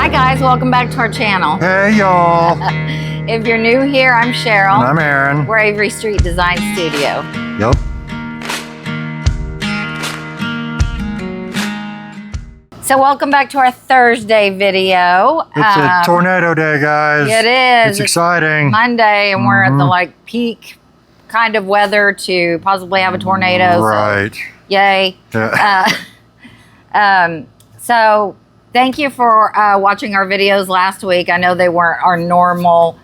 Hi guys, welcome back to our channel. Hey y'all. If you're new here, I'm Cheryl. And I'm Aaron. We're Avery Street Design Studio. Yep. So welcome back to our Thursday video. It's a tornado day, guys. It is. It's exciting. Monday, and we're at the like peak kind of weather to possibly have a tornado. Right. So, yay. Yeah. So thank you for watching our videos last week. I know they weren't our normal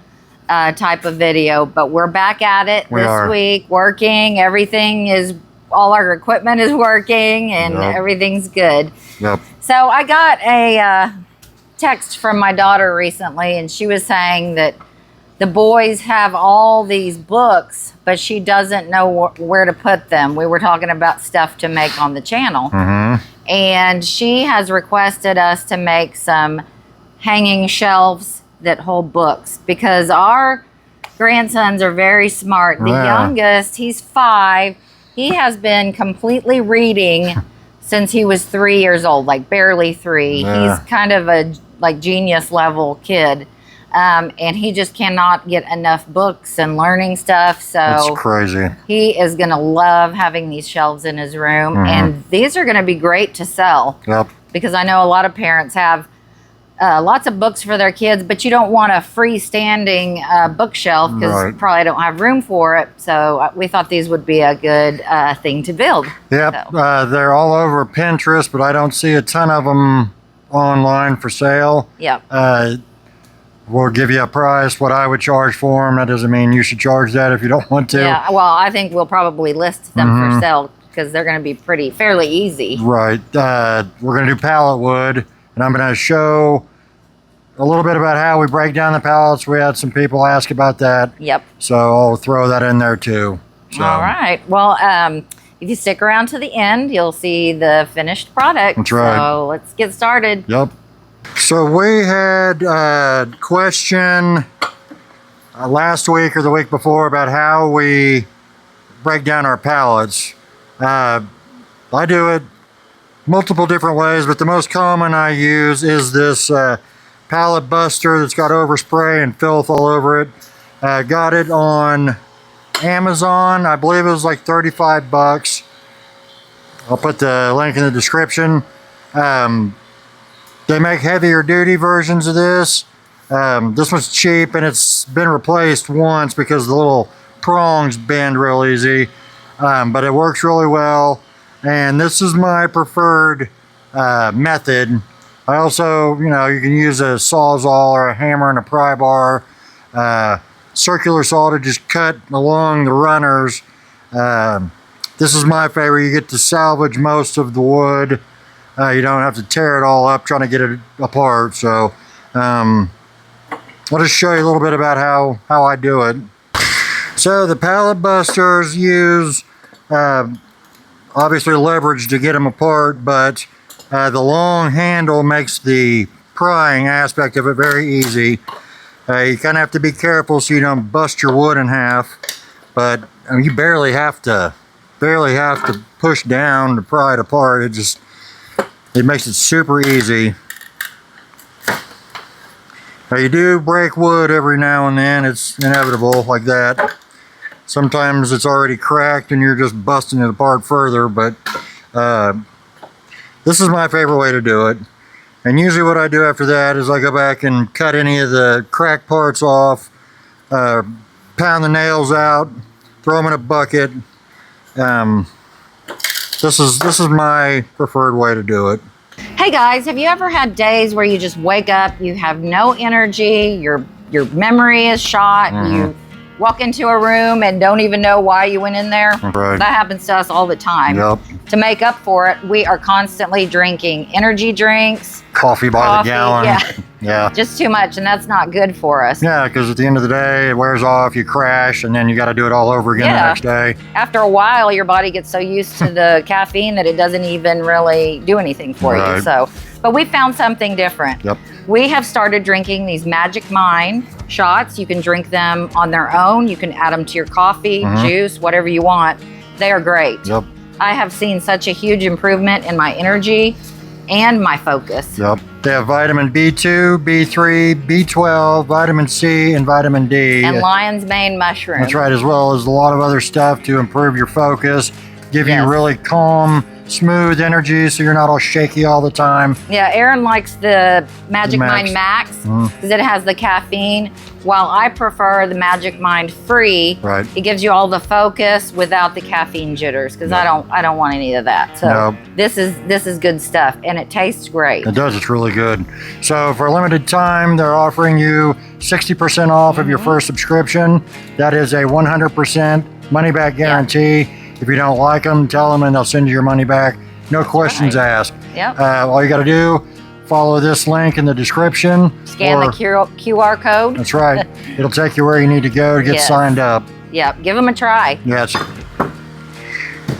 type of video, but we're back at it this week, working. Everything is, all our equipment is working, and everything's good. Yep. So I got a text from my daughter recently, and she was saying that the boys have all these books, but she doesn't know where to put them. We were talking about stuff to make on the channel. And she has requested us to make some hanging shelves that hold books, because our grandsons are very smart. The youngest, he's 5. He has been completely reading since he was 3 years old, like barely 3. He's kind of a like genius level kid. And he just cannot get enough books and learning stuff. So that's crazy. He is going to love having these shelves in his room. And these are going to be great to sell. Yep. Because I know a lot of parents have lots of books for their kids, but you don't want a freestanding bookshelf because you probably don't have room for it. So we thought these would be a good thing to build. Yep. So. They're all over Pinterest, but I don't see a ton of them online for sale. Yep. We'll give you a price, what I would charge for them. That doesn't mean you should charge that if you don't want to. Yeah, well, I think we'll probably list them for sale because they're going to be fairly easy. Right. We're going to do pallet wood, and I'm going to show a little bit about how we break down the pallets. We had some people ask about that. Yep. So I'll throw that in there too. So. All right. Well, if you stick around to the end, you'll see the finished product. That's right. So let's get started. Yep. So we had a question last week or the week before about how we break down our pallets. I do it multiple different ways, but the most common I use is this pallet buster that's got overspray and filth all over it. Got it on Amazon. I believe it was like 35 bucks. I'll put the link in the description. They make heavier duty versions of this. This one's cheap, and it's been replaced once because the little prongs bend real easy, but it works really well. And this is my preferred method. I also, you can use a Sawzall or a hammer and a pry bar, circular saw to just cut along the runners. This is my favorite. You get to salvage most of the wood. You don't have to tear it all up trying to get it apart. So I'll just show you a little bit about how I do it. So the pallet busters use obviously leverage to get them apart, but the long handle makes the prying aspect of it very easy. You kind of have to be careful so you don't bust your wood in half, but you barely have to push down to pry it apart. It makes it super easy. Now you do break wood every now and then. It's inevitable like that. Sometimes it's already cracked and you're just busting it apart further, but this is my favorite way to do it. And usually what I do after that is I go back and cut any of the cracked parts off, pound the nails out, throw them in a bucket. This is my preferred way to do it. Hey guys, have you ever had days where you just wake up, you have no energy, your memory is shot, you walk into a room and don't even know why you went in there? Right. That happens to us all the time. Yep. To make up for it, we are constantly drinking energy drinks. Coffee by the gallon. Yeah. Just too much, and that's not good for us. Yeah, because at the end of the day, it wears off, you crash, and then you got to do it all over again the next day. After a while, your body gets so used to the caffeine that it doesn't even really do anything for you. So, but we found something different. Yep. We have started drinking these Magic Mind shots. You can drink them on their own. You can add them to your coffee, juice, whatever you want. They are great. Yep. I have seen such a huge improvement in my energy and my focus. Yep. They have vitamin B2, B3, B12, vitamin C, and vitamin D. And lion's mane mushroom. That's right, as well as a lot of other stuff to improve your focus, give you really calm, smooth energy so you're not all shaky all the time. Yeah, Aaron likes the Magic Mind Max because it has the caffeine, while I prefer the Magic Mind Free. Right. It gives you all the focus without the caffeine jitters because I don't want any of that. So this is good stuff and it tastes great. It does, it's really good. So for a limited time, they're offering you 60% off of your first subscription. That is a 100% money back guarantee. If you don't like them, tell them and they'll send you your money back. No questions asked. Yep. All you got to do, follow this link in the description. Scan the QR code. That's right. It'll take you where you need to go to get signed up. Yep. Give them a try. Yes.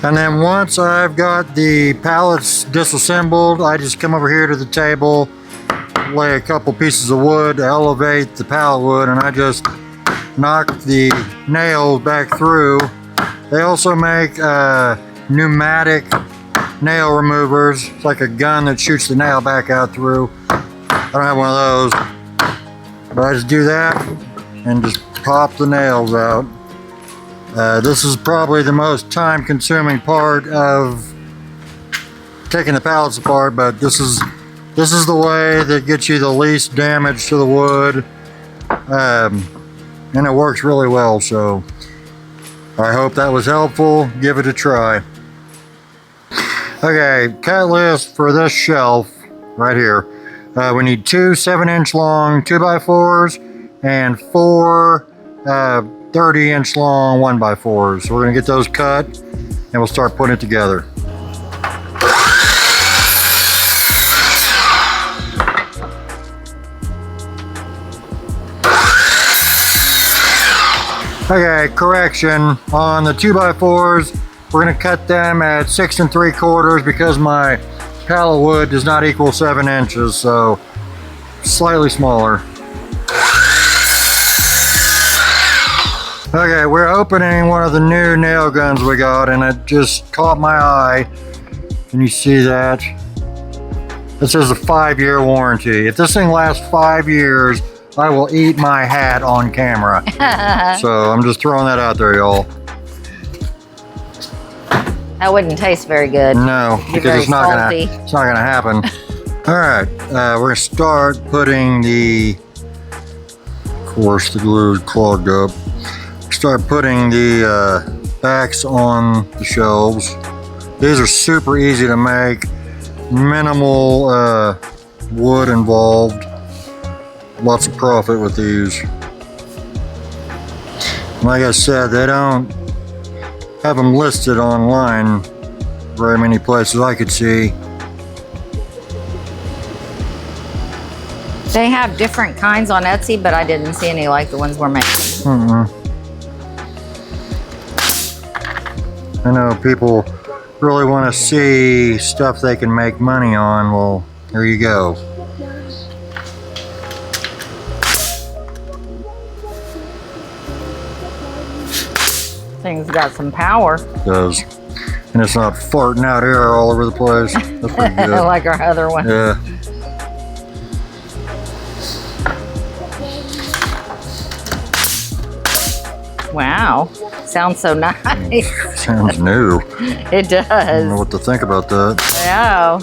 And then once I've got the pallets disassembled, I just come over here to the table, lay a couple pieces of wood to elevate the pallet wood, and I just knock the nails back through. They also make pneumatic nail removers. It's like a gun that shoots the nail back out through. I don't have one of those, but I just do that and just pop the nails out. This is probably the most time-consuming part of taking the pallets apart, but this is the way that gets you the least damage to the wood, and it works really well. So I hope that was helpful. Give it a try. Okay, cut list for this shelf right here. We need 2 7-inch long 2x4s and 4 30-inch long 1x4s. So we're gonna get those cut and we'll start putting it together. Okay, correction. On the 2x4s, we're gonna cut them at 6 3/4 because my pallet wood does not equal 7 inches, so slightly smaller. Okay, we're opening one of the new nail guns we got, and it just caught my eye. Can you see that? This is a 5-year warranty. If this thing lasts 5 years, I will eat my hat on camera. So I'm just throwing that out there, y'all. That wouldn't taste very good. No, because it's not gonna happen. All right, we're gonna start putting of course the glue is clogged up. Start putting the backs on the shelves. These are super easy to make. Minimal wood involved. Lots of profit with these. Like I said, they don't have them listed online very many places I could see. They have different kinds on Etsy, but I didn't see any like the ones we're making. I know people really want to see stuff they can make money on. Well, here you go. Thing's got some power. It does. And it's not farting out air all over the place. That's pretty good. Like our other one. Yeah. Wow. Sounds so nice. Sounds new. It does. I don't know what to think about that. Yeah.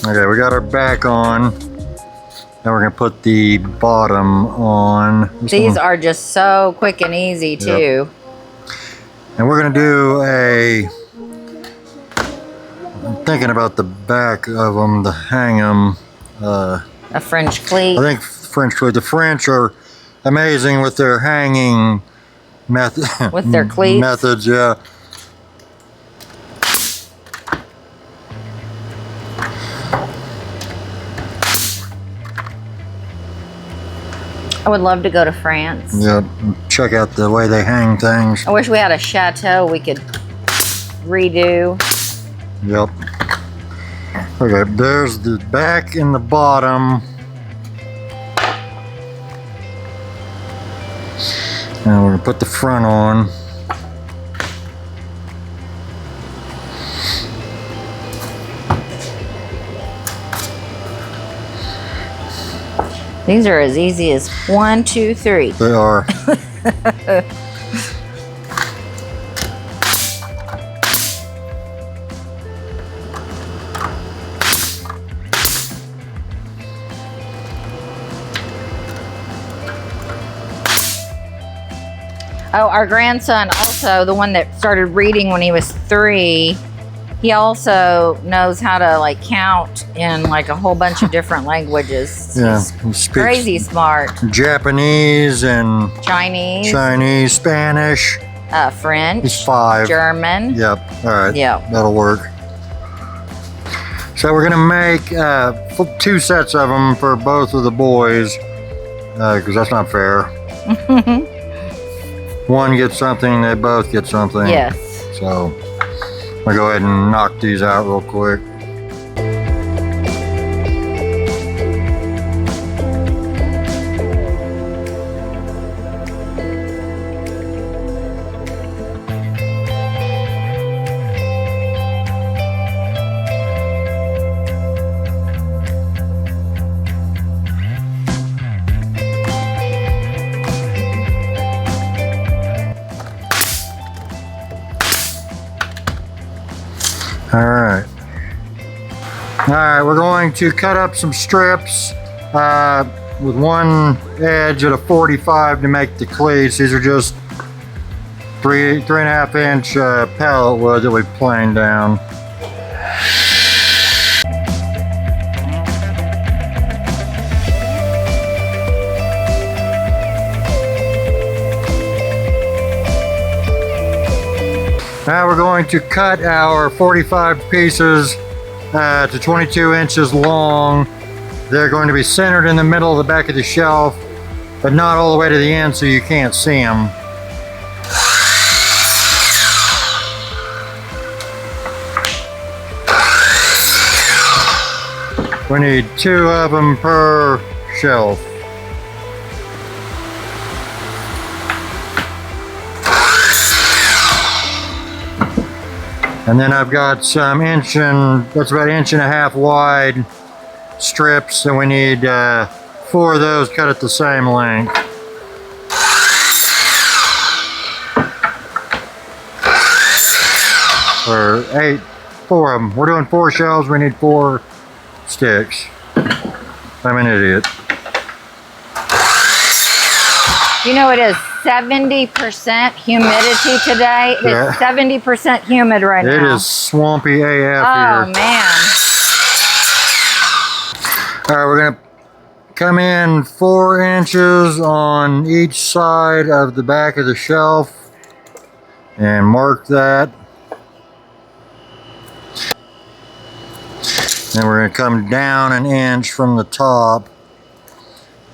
Okay, we got our back on. Now we're gonna put the bottom on. These are just so quick and easy too. Yep. And we're gonna do I'm thinking about the back of them to hang them. A French cleat. I think French cleat. The French are amazing with their hanging method. With their cleats. Methods, yeah. I would love to go to France. Yeah, check out the way they hang things. I wish we had a chateau we could redo. Yep. Okay, there's the back and the bottom. Now we're gonna put the front on. These are as easy as 1, 2, 3. They are. Oh, our grandson also, the one that started reading when he was 3, he also knows how to like count in like a whole bunch of different languages. Yeah, He's he speaks crazy smart. Japanese and Chinese, Spanish. French. He's 5. German. Yep. All right. Yep. That'll work. So we're gonna make 2 sets of them for both of the boys, because that's not fair. One gets something, they both get something. Yes. So I'll go ahead and knock these out real quick. Alright, we're going to cut up some strips with one edge at a 45 to make the cleats. These are just 3.5 inch pallet wood that we planed down. Now we're going to cut our 45 pieces to 22 inches long. They're going to be centered in the middle of the back of the shelf, but not all the way to the end so you can't see them. We need 2 of them per shelf. And then I've got some that's about 1.5 inches wide strips, and we need 4 of those cut at the same length. Or 4 of them. We're doing 4 shelves, we need 4 sticks. I'm an idiot. You know, it is 70% humidity today. It is 70% humid right now. It is swampy AF here. Oh, man. All right, we're gonna come in 4 inches on each side of the back of the shelf and mark that. Then we're gonna come down 1 inch from the top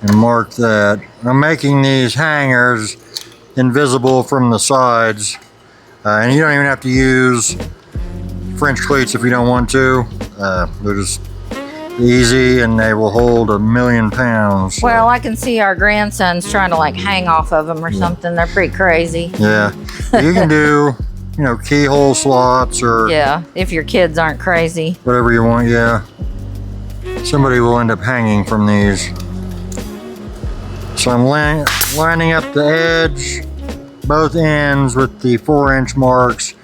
and mark that. I'm making these hangers invisible from the sides, and you don't even have to use French cleats if you don't want to. They're just easy and they will hold 1,000,000 pounds. So. Well, I can see our grandsons trying to like hang off of them or something. They're pretty crazy. Yeah, you can do, you know, keyhole slots or if your kids aren't crazy. Whatever you want. Yeah, somebody will end up hanging from these. So I'm lining up the edge, both ends with the 4-inch marks,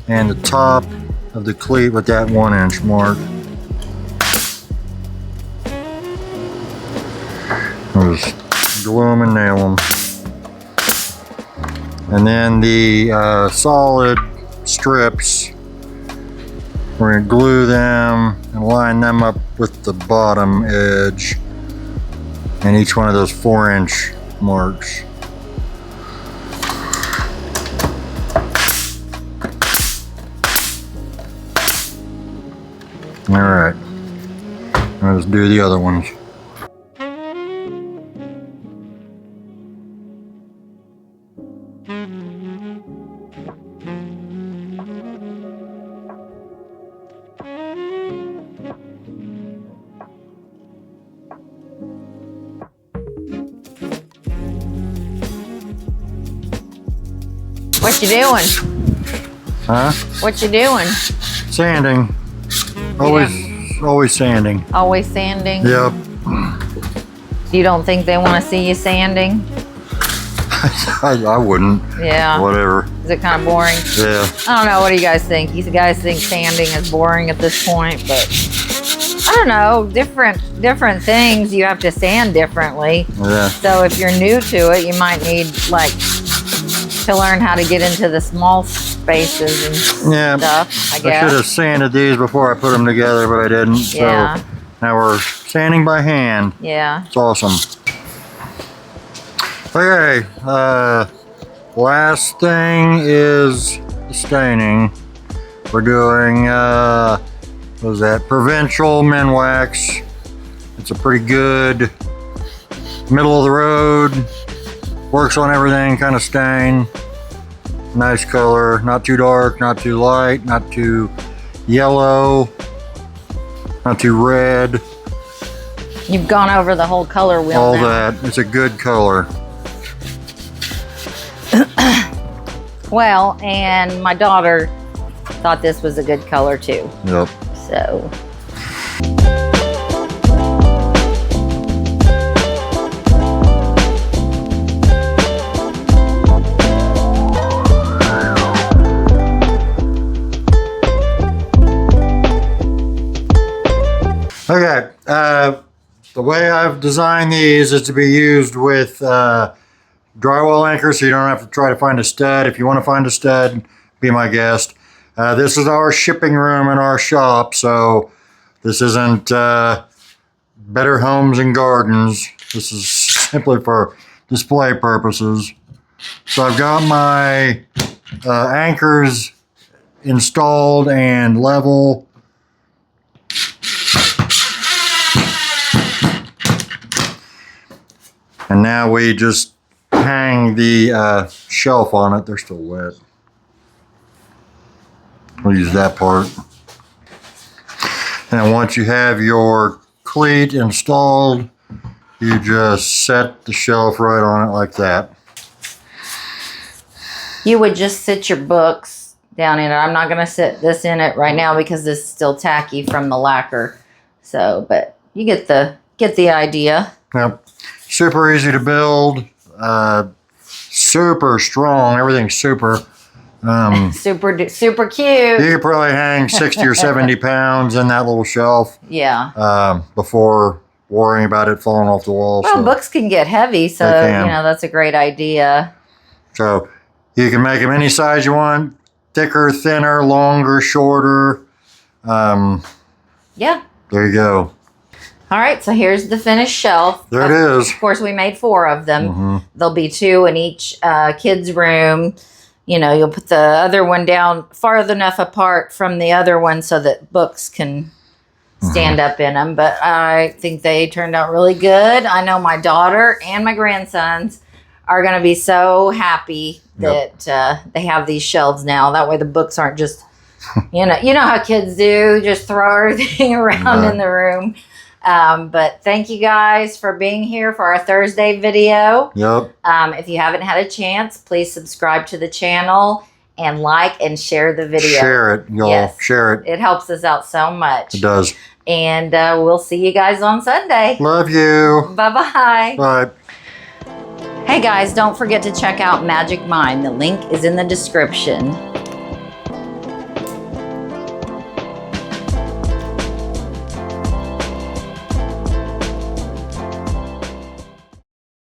and the top of the cleat with that 1-inch mark. I'll just glue them and nail them. And then the solid strips, we're going to glue them and line them up with the bottom edge and each one of those 4-inch marks. All right, let's do the other ones. What you doing? Huh? What you doing? Sanding. Always sanding. Always sanding? Yep. You don't think they want to see you sanding? I wouldn't. Yeah. Whatever. Is it kind of boring? Yeah. I don't know. What do you guys think? You guys think sanding is boring at this point? But I don't know. Different things you have to sand differently. Yeah. So if you're new to it, you might need like to learn how to get into the small spaces and stuff. I guess. I should have sanded these before I put them together, but I didn't. Yeah. So now we're sanding by hand. Yeah. It's awesome. Okay, last thing is the staining. We're doing, what was that? Provincial Minwax. It's a pretty good, middle of the road, works on everything kind of stain. Nice color, not too dark, not too light, not too yellow, not too red. You've gone over the whole color wheel All now. that, it's a good color. Well, and my daughter thought this was a good color too. Yep. So. Okay, the way I've designed these is to be used with drywall anchors, so you don't have to try to find a stud. If you want to find a stud, be my guest. This is our shipping room in our shop, so this isn't Better Homes and Gardens. This is simply for display purposes. So I've got my anchors installed and level. And now we just hang the shelf on it. They're still wet. We'll use that part. And once you have your cleat installed, you just set the shelf right on it like that. You would just sit your books down in it. I'm not going to sit this in it right now because this is still tacky from the lacquer. So, but you get the idea. Yep. Super easy to build. Super strong. Everything's super. Super cute. You could probably hang 60 or 70 pounds in that little shelf. Yeah. Before worrying about it falling off the wall. Well, so books can get heavy, so that's a great idea. So you can make them any size you want. Thicker, thinner, longer, shorter. Yeah. There you go. All right, so here's the finished shelf. There it is. Of course, we made 4 of them. There'll be 2 in each kid's room. You know, you'll put the other one down far enough apart from the other one so that books can stand up in them. But I think they turned out really good. I know my daughter and my grandsons are going to be so happy that they have these shelves now. That way the books aren't just, you know how kids do, just throw everything around in the room. But thank you guys for being here for our Thursday video. Yep. If you haven't had a chance, please subscribe to the channel and like and share the video. Share it, y'all. Yes. Share it. It helps us out so much. It does. And we'll see you guys on Sunday. Love you. Bye-bye. Bye. Hey guys, don't forget to check out Magic Mind. The link is in the description.